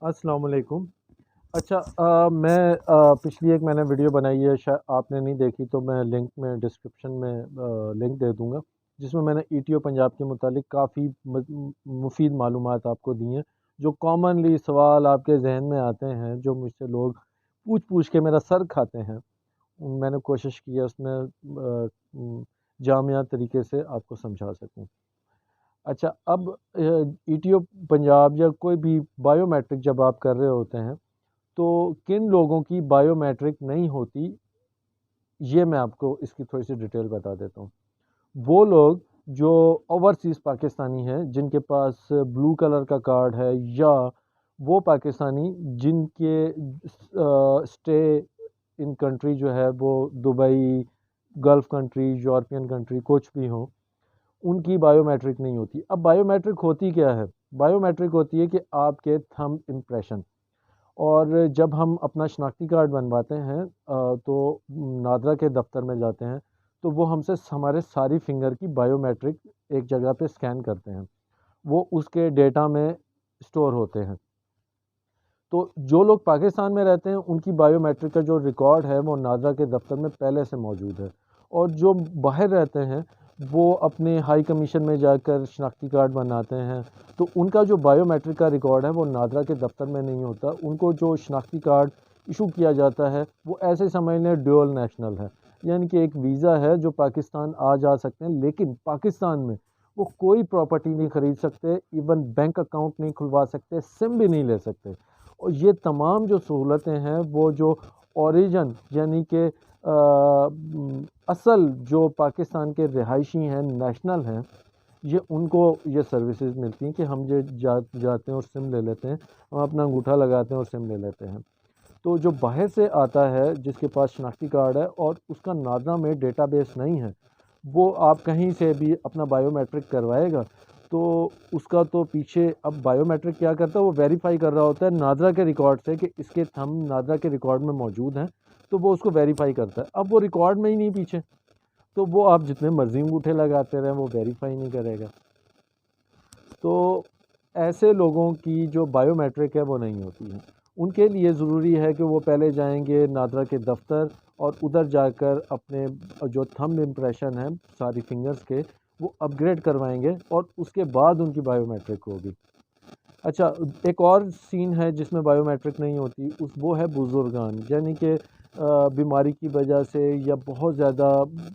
अस्सलाम वालेकुम। अच्छा मैं पिछली एक मैंने वीडियो बनाई है, शायद आपने नहीं देखी, तो मैं लिंक में डिस्क्रिप्शन में लिंक दे दूँगा, जिसमें मैंने ईटीओ पंजाब के मुतालिक काफ़ी मुफ़ीद मालूमात आपको दी हैं, जो कॉमनली सवाल आपके ज़हन में आते हैं, जो मुझसे लोग पूछ-पूछ के मेरा सर खाते हैं। मैंने कोशिश की है उसमें जामिया तरीके से आपको समझा सकूँ। अच्छा, अब ईटीओ पंजाब या कोई भी बायोमेट्रिक जब आप कर रहे होते हैं, तो किन लोगों की बायोमेट्रिक नहीं होती, ये मैं आपको इसकी थोड़ी-सी डिटेल बता देता हूँ। वो लोग जो ओवरसीज़ पाकिस्तानी हैं, जिनके पास ब्लू कलर का कार्ड है, या वो पाकिस्तानी जिनके स्टे इन कंट्री जो है वो Dubai, gulf country, European country कुछ भी हो, उनकी बायोमेट्रिक नहीं होती। अब बायोमेट्रिक होती क्या है? बायोमेट्रिक होती है कि आपके थंब इम्प्रेशन। और जब हम अपना शनाख्ती कार्ड बनवाते हैं तो नादरा के दफ्तर में जाते हैं, तो वो हमसे हमारे सारी फिंगर की बायोमेट्रिक एक जगह पे स्कैन करते हैं। वो उसके डेटा में स्टोर होते हैं। तो जो लोग पाकिस्तान में रहते हैं, उनकी बायोमेट्रिक का जो रिकॉर्ड है वो नादरा के दफ्तर में पहले से मौजूद है। और जो बाहर रहते हैं, वो अपने हाई कमीशन में जाकर शनाख्ती कार्ड बनाते हैं, तो उनका जो बायोमेट्रिक का रिकॉर्ड है वो नादरा के दफ्तर में नहीं होता। उनको जो शनाख्ती कार्ड इशू किया जाता है, वो ऐसे समझ लें ड्यूअल नेशनल है, यानी कि एक वीज़ा है जो पाकिस्तान आ जा सकते हैं, लेकिन पाकिस्तान में वो कोई प्रॉपर्टी नहीं ख़रीद सकते, इवन बैंक अकाउंट नहीं खुलवा सकते, सिम भी नहीं ले सकते। और ये तमाम जो सहूलतें हैं, वो जो ओरिजिन यानी कि असल जो पाकिस्तान के रिहायशी हैं, नेशनल हैं, ये उनको ये सर्विसेज मिलती हैं कि हम ये जाते हैं और सिम ले लेते हैं, हम अपना अंगूठा लगाते हैं और सिम ले लेते हैं। तो जो बाहर से आता है, जिसके पास शनाख्ती कार्ड है और उसका नादरा में डेटाबेस नहीं है, वो आप कहीं से भी अपना बायोमेट्रिक करवाएगा, तो उसका तो पीछे अब बायोमेट्रिक क्या करता है, वो वेरीफाई कर रहा होता है नादरा के रिकॉर्ड से कि इसके थंब नादरा के रिकॉर्ड में मौजूद हैं, तो वो उसको वेरीफाई करता है। अब वो रिकॉर्ड में ही नहीं पीछे, तो वो आप जितने मर्जी अंगूठे लगाते रहें, वो वेरीफाई नहीं करेगा। तो ऐसे लोगों की जो बायोमेट्रिक है वो नहीं होती है। उनके लिए ज़रूरी है कि वो पहले जाएंगे नादरा के दफ्तर, और उधर जाकर अपने जो थंब इम्प्रेशन है सारी फिंगर्स के, वो अपग्रेड करवाएंगे और उसके बाद उनकी बायोमेट्रिक होगी। अच्छा, एक और सीन है जिसमें बायोमेट्रिक नहीं होती, उस वो है बुज़ुर्गान, यानी कि बीमारी की वजह से या बहुत ज़्यादा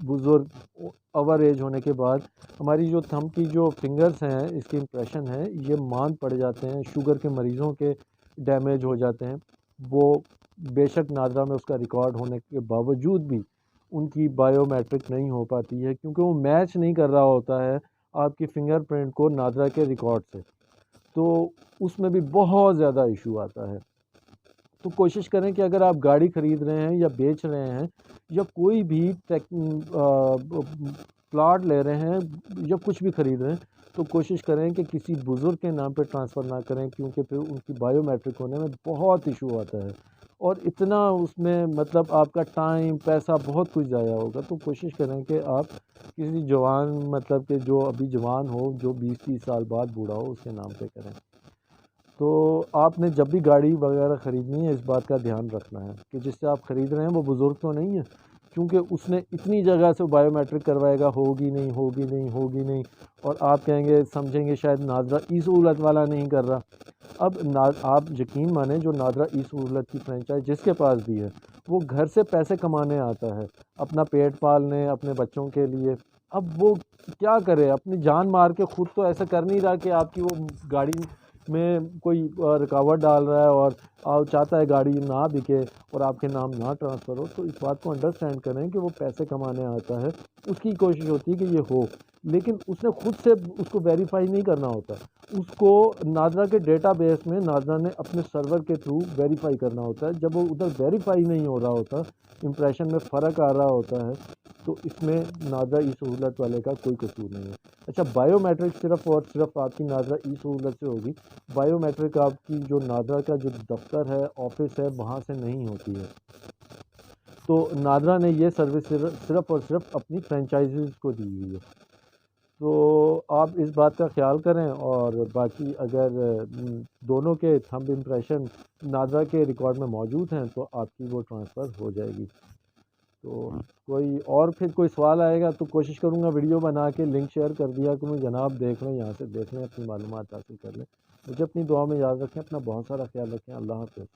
बुज़ुर्ग ओवर एज होने के बाद हमारी जो थंब की जो फिंगर्स हैं, इसकी इम्प्रेशन है, ये मांद पड़ जाते हैं, शुगर के मरीज़ों के डैमेज हो जाते हैं। वो बेशक नादरा में उसका रिकॉर्ड होने के बावजूद भी उनकी बायोमेट्रिक नहीं हो पाती है, क्योंकि वो मैच नहीं कर रहा होता है आपकी फ़िंगरप्रिंट को नादरा के रिकॉर्ड से। तो उसमें भी बहुत ज़्यादा इशू आता है। तो कोशिश करें कि अगर आप गाड़ी ख़रीद रहे हैं या बेच रहे हैं, या कोई भी प्लॉट ले रहे हैं या कुछ भी ख़रीद रहे हैं, तो कोशिश करें कि किसी बुज़ुर्ग के नाम पे ट्रांसफ़र ना करें, क्योंकि फिर उनकी बायोमेट्रिक होने में बहुत इशू आता है, और इतना उसमें मतलब आपका टाइम, पैसा बहुत कुछ ज़ाया होगा। तो कोशिश करें कि आप किसी जवान, मतलब कि जो अभी जवान हो, जो 20-30 साल बाद बूढ़ा हो, उसके नाम पे करें। तो आपने जब भी गाड़ी वगैरह ख़रीदनी है, इस बात का ध्यान रखना है कि जिससे आप ख़रीद रहे हैं वो बुज़ुर्ग तो नहीं है, क्योंकि उसने इतनी जगह से बायोमेट्रिक करवाएगा, होगी नहीं, होगी नहीं, होगी नहीं, और आप कहेंगे, समझेंगे शायद नादरा ई सहूलत वाला नहीं कर रहा। अब ना, आप यकीन माने, जो नादरा ई सहूलत की फ्रेंचाइज जिसके पास भी है, वो घर से पैसे कमाने आता है, अपना पेट पालने, अपने बच्चों के लिए। अब वो क्या करे, अपनी जान मार के, खुद तो ऐसा कर नहीं रहा कि आपकी वो गाड़ी में कोई रुकावट डाल रहा है, और आप चाहता है गाड़ी ना बिके और आपके नाम ना ट्रांसफ़र हो। तो इस बात को अंडरस्टैंड करें कि वो पैसे कमाने आता है, उसकी कोशिश होती है कि ये हो, लेकिन उसने खुद से उसको वेरीफाई नहीं करना होता। उसको नादरा के डेटाबेस में नादरा ने अपने सर्वर के थ्रू वेरीफाई करना होता है। जब वो उधर वेरीफाई नहीं हो रहा होता, इम्प्रेशन में फ़र्क आ रहा होता है, तो इसमें नादरा ई सहूलत वाले का कोई कसूर नहीं है। अच्छा, बायोमेट्रिक सिर्फ़ और सिर्फ़ आपकी नादरा ई सहूलत से होगी। बायोमेट्रिक आपकी जो नादरा का जो दफ्तर है, ऑफिस है, वहाँ से नहीं होती है। तो नादरा ने ये सर्विस सिर्फ़ और सिर्फ़ अपनी फ्रेंचाइजीज़ को दी हुई है। तो आप इस बात का ख्याल करें। और बाकी अगर दोनों के थंब इम्प्रेशन नादरा के रिकॉर्ड में मौजूद हैं तो आपकी वो ट्रांसफ़र हो जाएगी। तो कोई और फिर कोई सवाल आएगा तो कोशिश करूँगा वीडियो बना के लिंक शेयर कर दिया करूँ, जनाब देख लें, यहाँ से देख लें, अपनी मालूमात हासिल कर लें। मुझे अपनी दुआ में याद रखें, अपना बहुत सारा ख्याल रखें। अल्लाह हाफ़िज़।